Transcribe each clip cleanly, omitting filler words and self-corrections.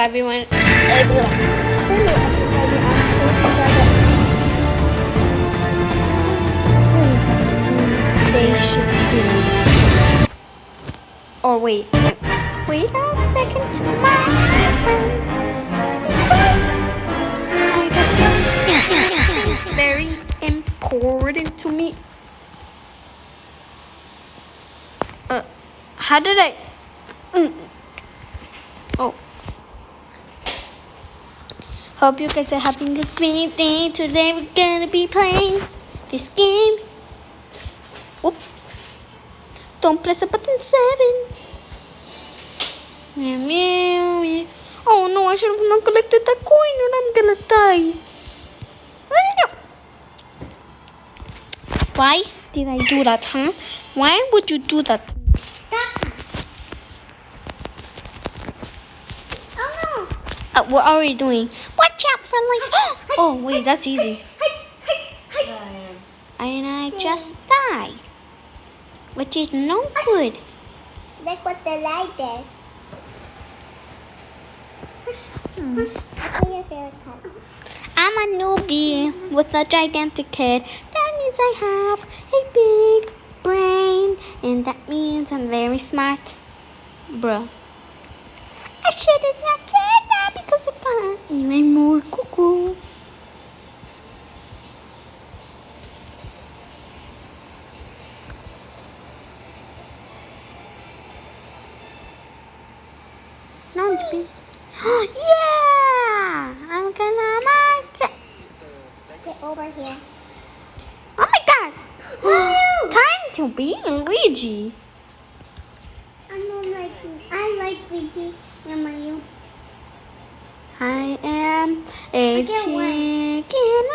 everyone. They should do. Or wait a second, my friends, because I got something very important to me. How did I? Oh. Hope you guys are having a great day. Today we're gonna be playing this game. Whoop. Don't press a button 7. Meow, meow, meow. Oh no, I should have not collected that coin or I'm gonna die. Why did I do that, huh? Why would you do that? What are we doing? Watch out for life. Oh, wait, that's easy. And I just died, which is no good. Look what the light did. I'm a newbie with a gigantic head. That means I have a big brain, and that means I'm very smart. Bruh. I should have not said that because I got even more cuckoo. Not the beast. Yeah! I'm gonna make it. Get over here. Oh my god! Time to be Luigi. I don't like you. I like Luigi and Mario. I am a get one. chicken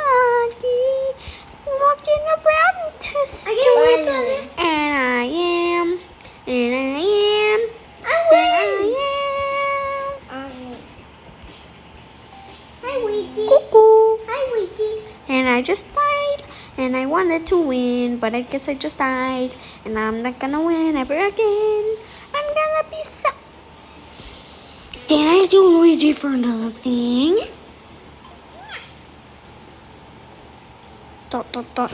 walking around the street. And I am. Hi, Luigi. Cuckoo. Hi, Luigi. And I just died. And I wanted to win, but I guess I just died. And I'm not gonna win ever again. I'm gonna be so. Did I do Luigi for nothing? Dot, dot, dot.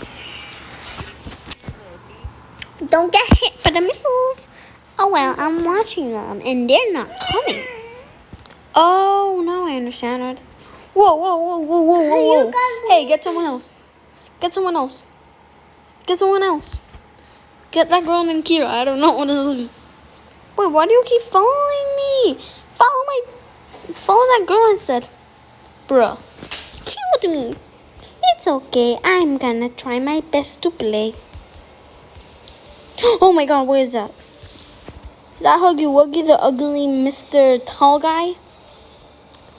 Don't get hit by the missiles. Oh well, I'm watching them and they're not coming. Oh, now I understand it. Whoa. Hey, get someone else. Get someone else. Get someone else. Get that girl named Kira. I don't know what to lose. Wait, why do you keep following me? Follow that girl instead. Bruh. Killed me. It's okay. I'm gonna try my best to play. Oh my god, what is that? Is that Huggy Wuggy, the ugly Mr. Tall guy?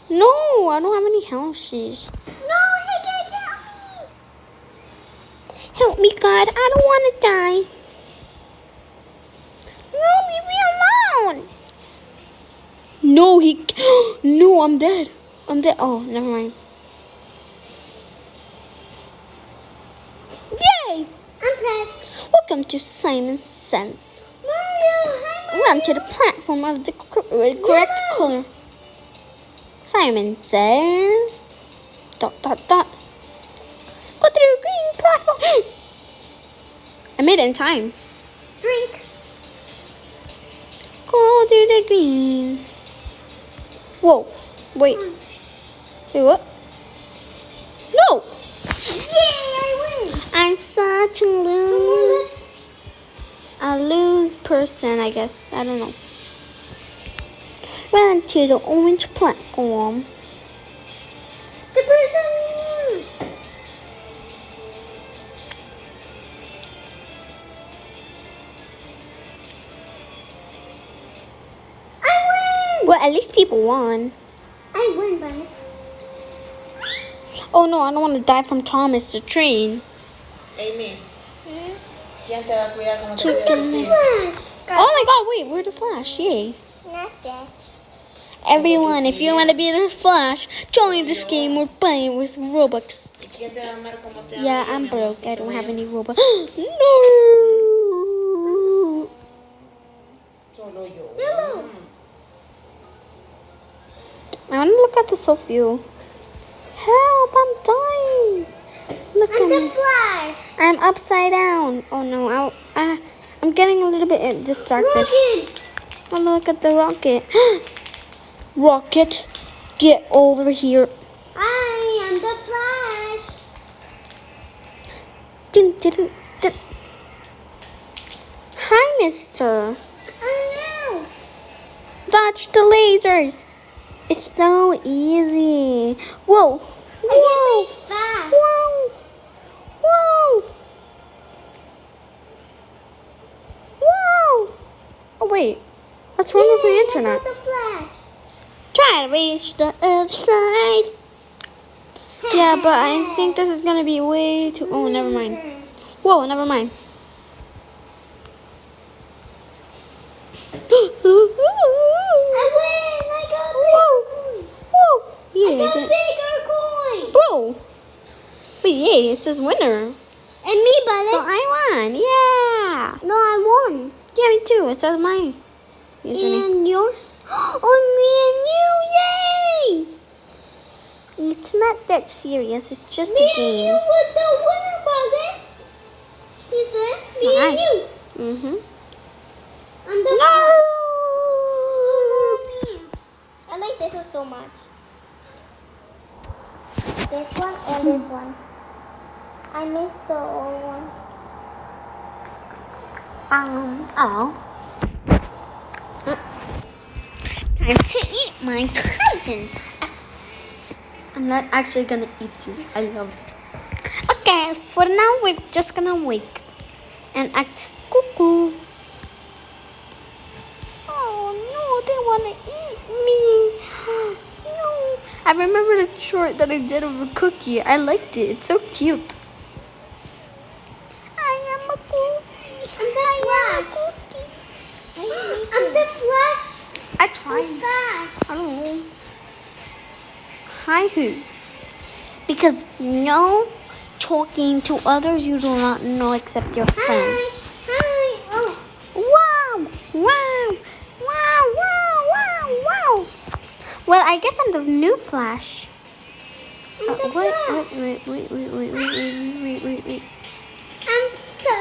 No, I don't have any houses. No, he can't get me. Help me, God. I don't want to die. No, leave me alone. No, No, I'm dead. Oh, never mind. Yay! I'm pressed. Welcome to Simon Says. Mario, Run to the platform of the correct color. Simon Says. ... Go to the green platform. I made it in time. Drink. Go to the green. Whoa. Wait, what? No! Yay, I win. I'm such a lose person, I guess. I don't know. Run to the orange platform. The person. I win. Well, at least people won. I win, Bunny. Oh no, I don't want to die from Thomas the train. Amy, ¿quién te va a cuidar cuando te Chicken. cuide? Oh my god, wait, we're the Flash, yay. That's it. Everyone, if you want to be the Flash, join this game. We're playing with Robux. ¿Y quién te va a amar como te amo Yeah, yo, I'm mi amor? broke. I don't have any Robux. No! Solo yo. Yellow. I want to look at the self view. Help! I'm dying. Look at I'm the me. Flash. I'm upside down. Oh no! I'm getting a little bit distracted. Rocket. Oh, look at the rocket. Rocket, get over here. I am the Flash. Ding, ding, ding. Hi, mister. Oh Dodge the lasers. It's so easy. Whoa. no. Whoa. I get fast. Whoa. Whoa. Whoa. Oh, wait. What's wrong with my internet? I got the Flash. Try to reach the other side. Yeah, but I think this is gonna be way too. Oh, never mind. Whoa, never mind. I win. I got Whoa. bigger coin. Whoa. Yeah, I got that- bigger coin. bro. But yeah, it says winner. And me, buddy. So I won. Yeah. No, I won. Yeah, me too. It says my username. And yours? Oh, me and you. Yay. It's not that serious. It's just Me a and game. you were the winner, brother. You said? Me and Nice. you. Mm-hmm. I'm the No. I like this one so much. This one and this one. I miss the old ones. Oh. Time to eat my cousin. I'm not actually gonna eat you. I love it. Okay, for now we're just gonna wait and act cuckoo. Oh no, they wanna eat me. No. I remember the short that I did of a cookie. I liked it. It's so cute. I am a cookie. I'm the Flash. I'm the Flash. I tried. Flash. I don't know. Hi, who? Because no talking to others you do not know except your friends. Hi. Oh. Wow! Wow! Wow! Wow! Wow! Wow! Well, I guess I'm the new Flash. I'm the What? Flash. Wait. I'm so.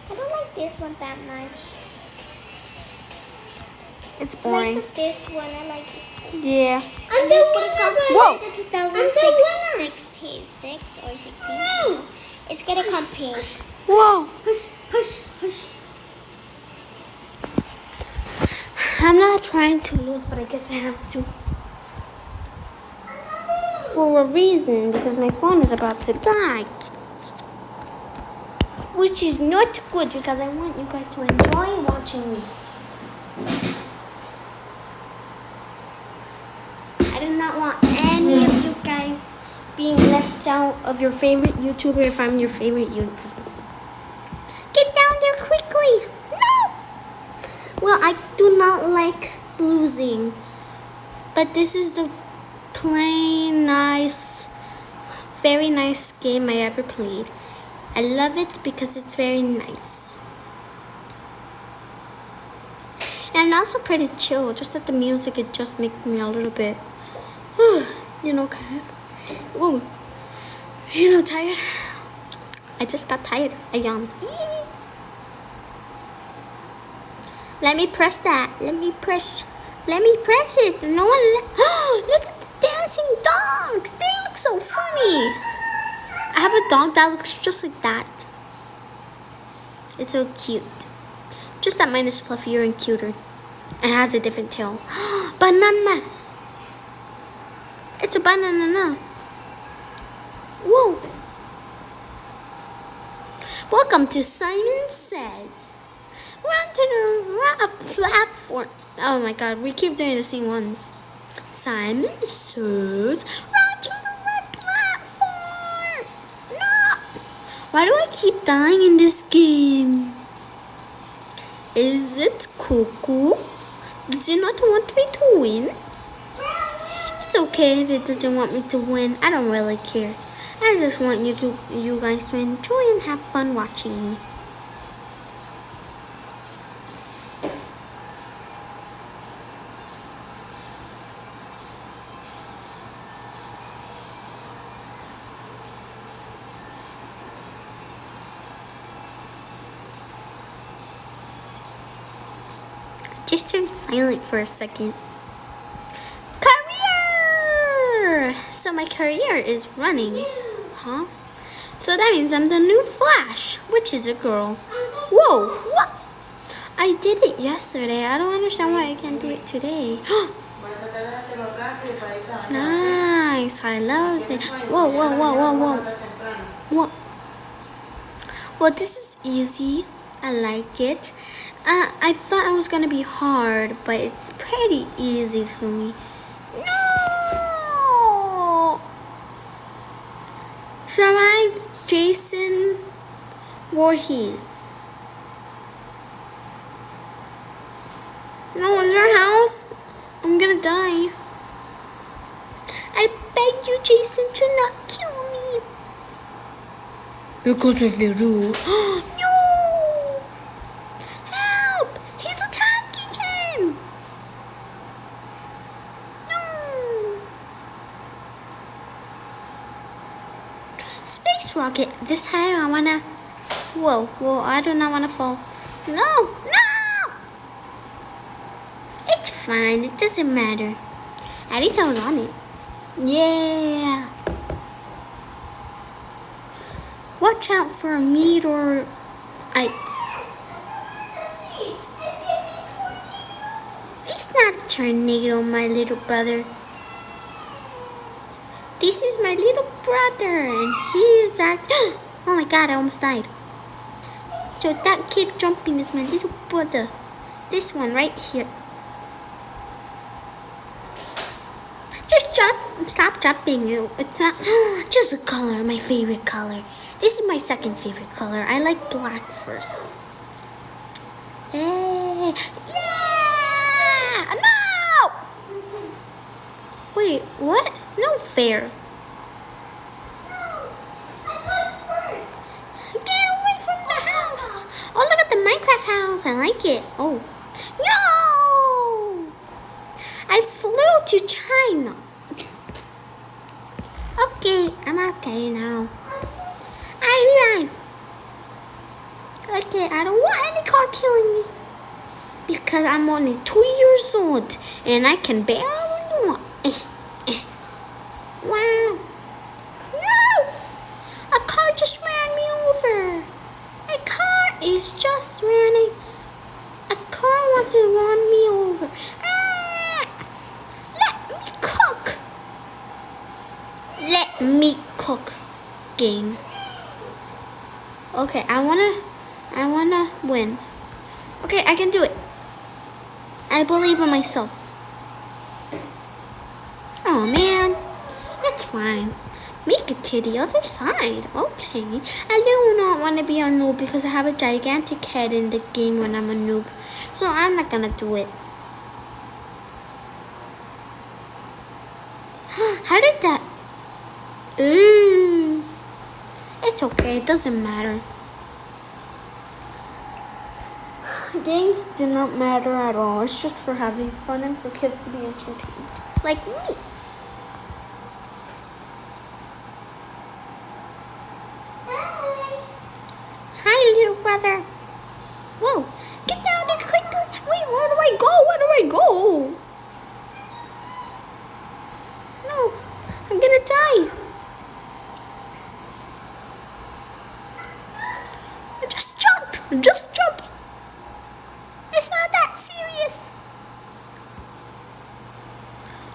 I don't like this one that much. It's I boring. like this one. I like this one. Yeah. I'm the winner. Whoa. The I'm the 2066 or 16. No. It's gonna come pink. Whoa! Hush. I'm not trying to lose, but I guess I have to. For a reason, because my phone is about to die. Which is not good because I want you guys to enjoy watching me. I do not want any of you guys being left out of your favorite YouTuber if I'm your favorite YouTuber. Get down there quickly! No! Well, I do not like losing. But this is the plain nice, very nice game I ever played. I love it because it's very nice. And also pretty chill, just that the music, it just makes me a little bit, kind of, tired. I just got tired. I yawned. Let me press that. Let me press it. No one, look at the dancing dogs. They look so funny. I have a dog that looks just like that. It's so cute. Just that mine is fluffier and cuter. And has a different tail. Banana. It's a banana. Whoa. Welcome to Simon Says. Run to the platform. Oh my god, we keep doing the same ones. Simon Says, run to the red platform. No. Why do I keep dying in this game? Is it cuckoo? Does it not want me to win? It's okay if it doesn't want me to win. I don't really care. I just want you guys to enjoy and have fun watching me. just turned silent for a second. Career! So my career is running. Huh? So that means I'm the new Flash, which is a girl. Whoa! What? I did it yesterday. I don't understand why I can't do it today. Nice. I love it. Whoa, whoa, whoa, whoa, whoa. What? Well, this is easy. I like it. I thought it was gonna be hard, but it's pretty easy to me. No! So I'm Jason Voorhees. No, in your house? I'm gonna die. I beg you, Jason, to not kill me. Because if you do... No! Help! He's attacking him! No! Space rocket. This time I wanna... Whoa, whoa, I do not wanna fall. No! No! It's fine, it doesn't matter. At least I was on it. Yeah! Watch out for a meteor ice. It's not a tornado, my little brother. This is my little brother, and he is oh my god, I almost died. So that kid jumping is my little brother. This one right here. Just jump. Stop jumping. It's not just a color, my favorite color. This is my second favorite color. I like black first. Hey. Yeah! No! Wait, what? No fair. Get away from the house. Oh, look at the Minecraft house. I like it. Oh. No! I flew to China. Okay, I'm okay now. I realize. Okay, I don't want any car killing me. Because I'm only 2 years old. And I can barely walk. Wow. No! A car just ran me over. A car is just running. A car wants to run me over. Ah! Let me cook. Let me cook. Game. Okay, I wanna win. Okay, I can do it. I believe in myself. Oh man, that's fine. Make it to the other side. Okay. I do not want to be a noob because I have a gigantic head in the game when I'm a noob. So I'm not gonna do it. How did that? Ooh. It's okay, it doesn't matter. Games do not matter at all. It's just for having fun and for kids to be entertained. Like me. Hi, little brother. Whoa, get down there quickly. Wait, where do I go? Where do I go? No, I'm gonna die. Just jump. Just jump. It's not that serious.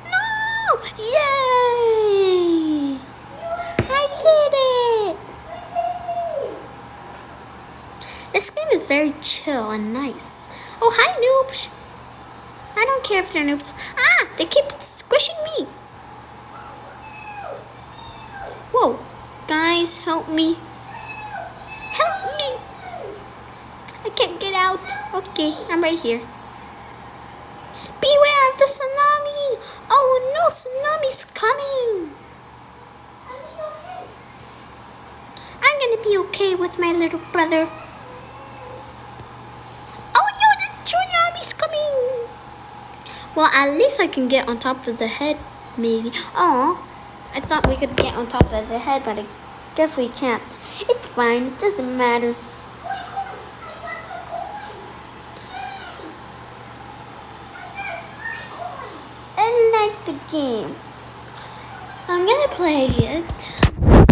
No! Yay! I did it! This game is very chill and nice. Oh, hi, noobs. I don't care if they're noobs. Ah, they keep squishing me. Whoa. Guys, help me. Help me. I can't get out. Okay, I'm right here. Beware of the tsunami. Oh no, tsunami's coming. I'm gonna be okay with my little brother. Oh no, the tsunami's coming. Well, at least I can get on top of the head, maybe. Oh, I thought we could get on top of the head, but I guess we can't. It's fine, it doesn't matter. game. I'm gonna play it 1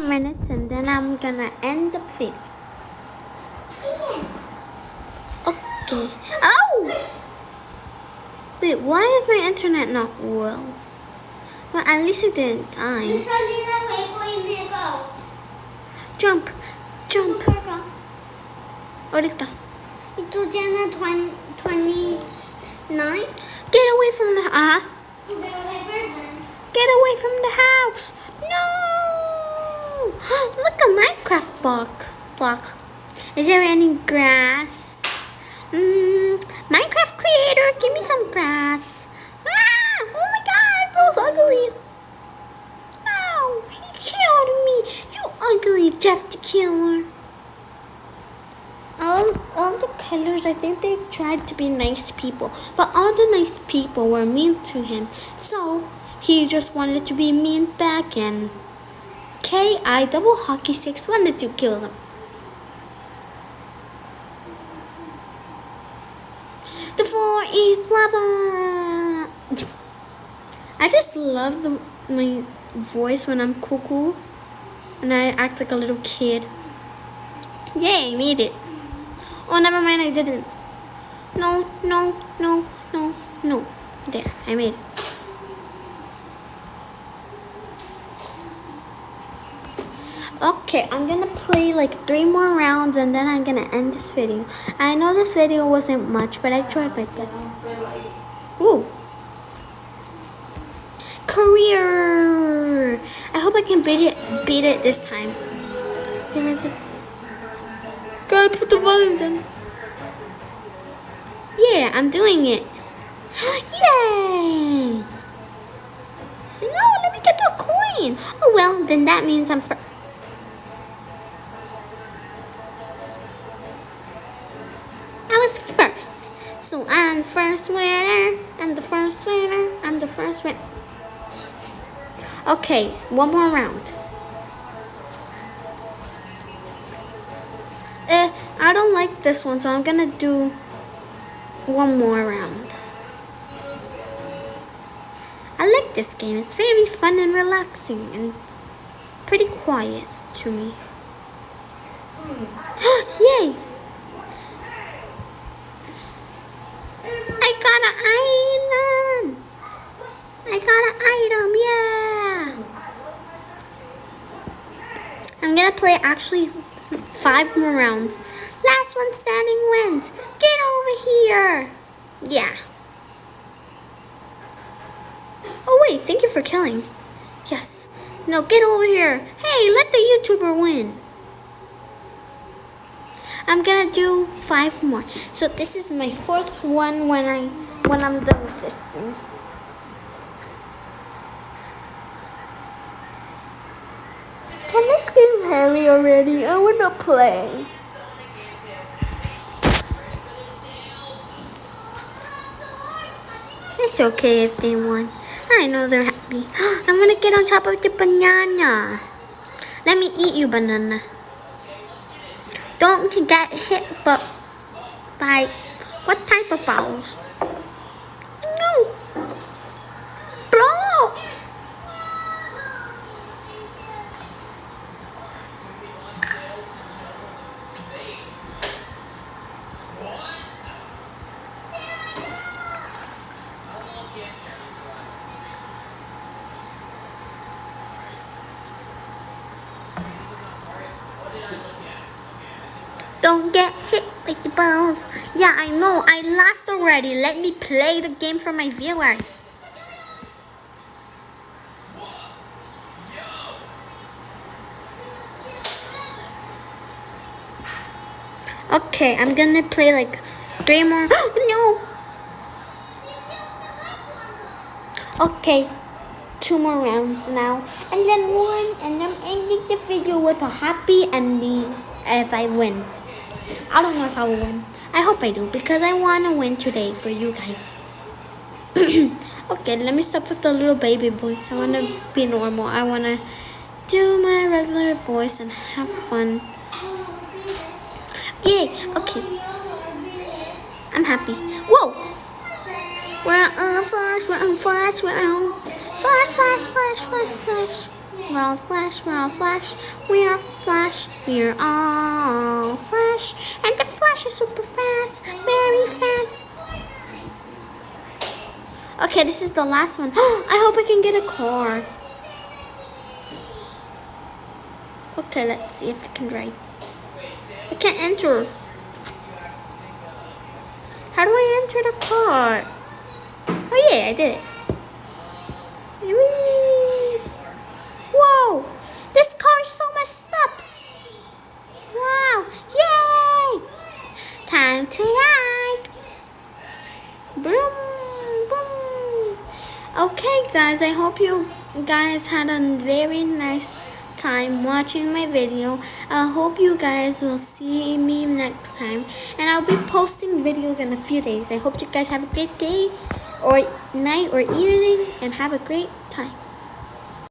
minute and then I'm gonna end the video. Okay. Oh! Wait, why is my internet not well? Well, at least it didn't die. Miss Alina, wait for you to go. Jump! Jump! Go. Ahorita. Ito dyan na 29. Get away from the... Get away from the house! No! Look, a Minecraft block. Is there any grass? Minecraft creator, give me some grass. Ah! Oh my god, bro's ugly. No, he killed me. You ugly Jeff the Killer. All the killers, I think they tried to be nice people, but all the nice people were mean to him. So he just wanted to be mean back, and KI double hockey sticks wanted to kill them. The floor is lava. I just love my voice when I'm cool, and I act like a little kid. Yay, I made it. Oh, never mind, I didn't. No. There, I made it. Okay, I'm gonna play like 3 more rounds and then I'm gonna end this video. I know this video wasn't much, but I tried my best. Ooh. Career. I hope I can beat it this time. Gotta put the volume down. Yeah, I'm doing it. Yay! No, let me get the coin. Oh well, then that means I'm first. I was first. So I'm the first winner. I'm the first winner. I'm the first winner. Okay, 1 more round. I don't like this one, so I'm gonna do 1 more round. I like this game. It's very fun and relaxing and pretty quiet to me. Yay! I got an item! Yeah! I'm gonna play actually 5 more rounds. Last one standing wins. Get over here. Yeah. Oh wait, thank you for killing. Yes. No, get over here. Hey, let the YouTuber win. I'm gonna do 5 more. So this is my 4th one when I'm done with this thing. Can this game hurry already? I wanna play. It's okay if they won. I know they're happy. I'm gonna get on top of the banana. Let me eat you, banana. Don't get hit by what type of balls? No. Blow. Don't get hit with the balls. Yeah, I know. I lost already. Let me play the game for my viewers. Okay, I'm gonna play like 3 more. No! Okay, 2 more rounds now. And then 1, and I'm ending the video with a happy ending if I win. I don't know if I will win. I hope I do because I want to win today for you guys. Okay, let me stop with the little baby voice. I want to be normal. I want to do my regular voice and have fun. Yay, okay. I'm happy. Whoa! We're on first round. Flash, flash, flash, flash, flash. We're all flash, we're all flash. We are flash, we're all flash. And the flash is super fast, very fast. Okay, this is the last one. I hope I can get a car. Okay, let's see if I can drive. I can't enter. How do I enter the car? Oh yeah, I did it. Whee! Whoa! This car is so messed up. Wow! Yay! Time to ride. Boom! Boom! Okay, guys, I hope you guys had a very nice time watching my video. I hope you guys will see me next time, and I'll be posting videos in a few days. I hope you guys have a great day or night or evening and have a great time.